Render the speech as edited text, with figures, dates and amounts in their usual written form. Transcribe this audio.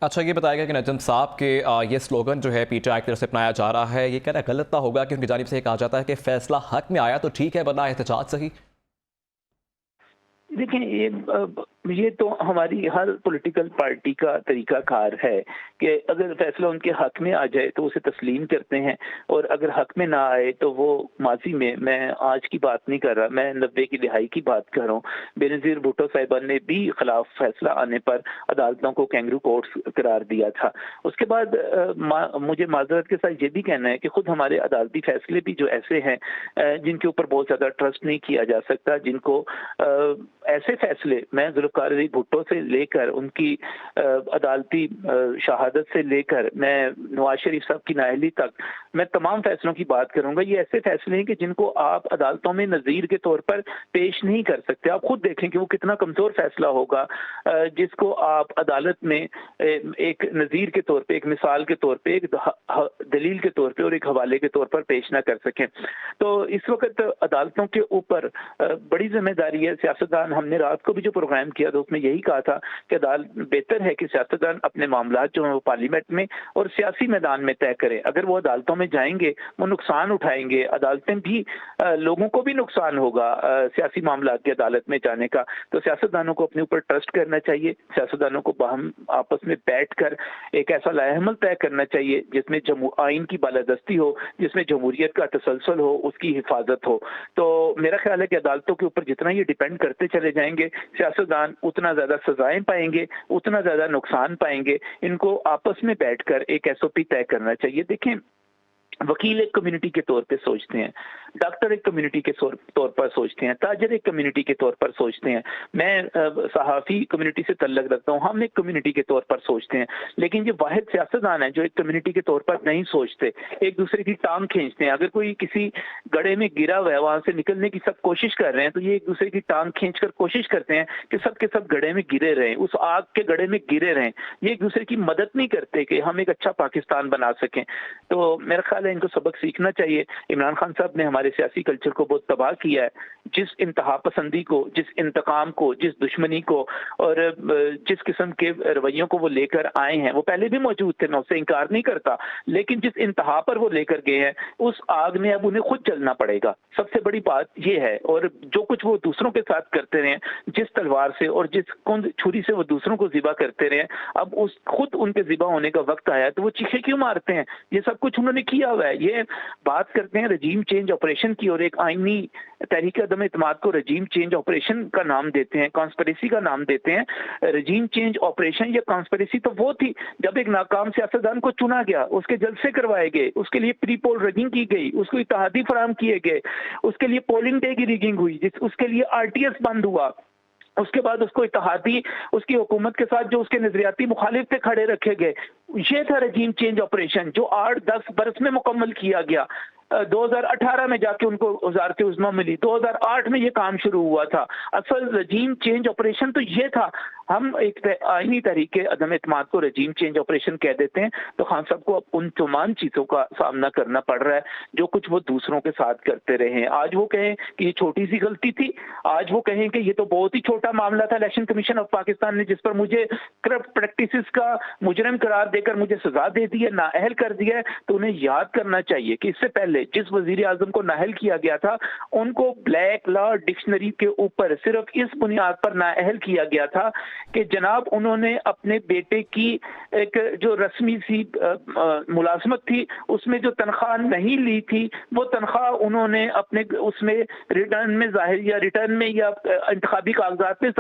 अच्छा, ये बताया गया कि नजम साहब के ये स्लोगन जो है पीटीआई की तरफ से अपनाया जा रहा है, ये कहना गलत ना होगा कि उनकी जानिब से कहा जाता है कि फैसला हक में आया तो ठीक है, वरना एहतजाज सही। देखें, ये तो हमारी हर पॉलिटिकल पार्टी का तरीकाकार है कि अगर फैसला उनके हक में आ जाए तो उसे तस्लीम करते हैं, और अगर हक में ना आए तो वो माजी में, मैं आज की बात नहीं कर रहा, मैं 90 की दिहाई की बात कर रहा हूँ, बेनज़ीर भुट्टो साहिबान ने भी खिलाफ फैसला आने पर अदालतों को कैंगरू कोर्ट्स करार दिया था। उसके बाद मुझे माजरत के साथ ये भी कहना है कि खुद हमारे अदालती फैसले भी जो ऐसे हैं जिनके ऊपर बहुत ज़्यादा ट्रस्ट नहीं किया जा सकता, जिनको ऐसे फैसले, मैं ज़ुल्फ़िकार अली भुट्टो से लेकर उनकी अदालती शहादत से लेकर मैं नवाज शरीफ साहब की नाअहली तक, मैं तमाम फैसलों की बात करूंगा। ये ऐसे फैसले हैं कि जिनको आप अदालतों में नज़ीर के तौर पर पेश नहीं कर सकते। आप खुद देखें कि वो कितना कमज़ोर फैसला होगा जिसको आप अदालत में एक नज़ीर के तौर पर, एक मिसाल के तौर पर, एक दलील के तौर पर और एक हवाले के तौर पर पेश ना कर सकें। तो इस वक्त अदालतों के ऊपर बड़ी जिम्मेदारी है। सियासतदान, हमने रात को भी जो प्रोग्राम किया तो उसमें यही कहा था कि बेहतर है कि सियासतदान अपने मामला जो है वो पार्लियामेंट में और सियासी मैदान में तय करें। अगर वो अदालतों में जाएंगे वो नुकसान उठाएंगे, अदालतें भी, लोगों को भी नुकसान होगा सियासी मामला की अदालत में जाने का। तो सियासतदानों को अपने ऊपर ट्रस्ट करना चाहिए, सियासतदानों को बाहम आपस में बैठकर एक ऐसा लाएहमल तय करना चाहिए जिसमें आइन की बालादस्ती हो, जिसमें जमहूरियत का तसलसल हो, उसकी हिफाजत हो। तो मेरा ख्याल है कि अदालतों के ऊपर जितना ये डिपेंड करते चले जाएंगे सियासतदान, उतना ज्यादा सजाएं पाएंगे, उतना ज्यादा नुकसान पाएंगे। इनको आपस में बैठकर एक एसओपी तय करना चाहिए। देखें, वकील एक कम्युनिटी के तौर पे सोचते हैं, डॉक्टर एक कम्युनिटी के तौर पर सोचते हैं, ताजर एक कम्युनिटी के तौर पर सोचते हैं, मैं सहाफ़ी कम्युनिटी से तल्लक रखता हूँ, हम एक कम्युनिटी के तौर पर सोचते हैं। लेकिन ये वाहिद सियासतदान है जो एक कम्युनिटी के तौर पर नहीं सोचते, एक दूसरे की टांग खींचते हैं। अगर कोई किसी गड्ढे में गिरा हुआ है, वहां से निकलने की सब कोशिश कर रहे हैं, तो ये एक दूसरे की टांग खींच कर कोशिश करते हैं कि सब के सब गड्ढे में गिरे रहें, उस आग के गड्ढे में गिरे रहें। ये एक दूसरे की मदद नहीं करते कि हम एक अच्छा पाकिस्तान बना सकें। तो मेरा ख्याल है इनको सबक सीखना चाहिए। इमरान खान साहब ने हमारे सियासी कल्चर को बहुत तबाह किया है। जिस इंतहा पसंदी को, जिस इंतकाम को, जिस दुश्मनी को और जिस किस्म के रवैयों को वो लेकर आए हैं, वो पहले भी मौजूद थे, मैं उससे इंकार नहीं करता, लेकिन जिस इंतहा पर वो लेकर गए हैं उस आग में अब उन्हें खुद जलना पड़ेगा। सबसे बड़ी बात ये है। और जो कुछ वो दूसरों के साथ करते रहे, जिस तलवार से और जिस छुरी से वो दूसरों को ज़िबा करते रहे, अब उस खुद उनके ज़िबा होने का वक्त आया तो वो चीखे क्यों मारते हैं? ये सब कुछ उन्होंने किया हुआ है। ये बात करते हैं रजीम चेंज ऑपरेशन की, और एक आईनी तहरीक अदम इत्माद को रजीम चेंज ऑपरेशन का नाम देते हैं, कॉन्स्पिरेसी का नाम देते हैं। रजीम चेंज ऑपरेशन या कॉन्स्पिरेसी तो वो थी जब एक नाकाम सियासतदान को चुना गया, उसके जलसे करवाए गए, उसके लिए प्री पोल रिगिंग की गई, उसको इत्तेहादी फराहम किए गए, उसके लिए पोलिंग डे की रिगिंग हुई, उसके लिए आरटीएस बंद हुआ, उसके बाद उसको इत्तेहादी, उसकी हुकूमत के साथ जो उसके नजरियाती मुखालिफ थे खड़े रखे गए। ये था रजीम चेंज ऑपरेशन जो 8-10 बरस में मुकम्मल किया गया। 2018 में जाके उनको वज़ारत उज़्मा मिली, 2008 में ये काम शुरू हुआ था। असल रजीम चेंज ऑपरेशन तो ये था। हम एक आईनी तरीके अदम एतमाद को रजीम चेंज ऑपरेशन कह देते हैं। तो खान साहब को अब उन तमाम चीज़ों का सामना करना पड़ रहा है जो कुछ वो दूसरों के साथ करते रहे हैं। आज वो कहें कि ये छोटी सी गलती थी, आज वो कहें कि ये तो बहुत ही छोटा मामला था, इलेक्शन कमीशन ऑफ पाकिस्तान ने जिस पर मुझे करप्ट प्रैक्टिसेस का मुजरिम करार देकर मुझे सजा दे दी है, नाअहल कर दिया है। तो उन्हें याद करना चाहिए कि इससे पहले जिस वजीर आजम को नाअहल किया गया था उनको ब्लैक लॉ डिक्शनरी के ऊपर सिर्फ इस बुनियाद पर नाअहल किया गया था कि जनाब उन्होंने अपने बेटे की एक जो रस्मी सी मुलाजमत थी उसमें जो तनख्वाह नहीं ली थी, वो तनख्वाह उन्होंने अपने उसमें रिटर्न में जाहिर या रिटर्न में या इंतखाबी कागजात में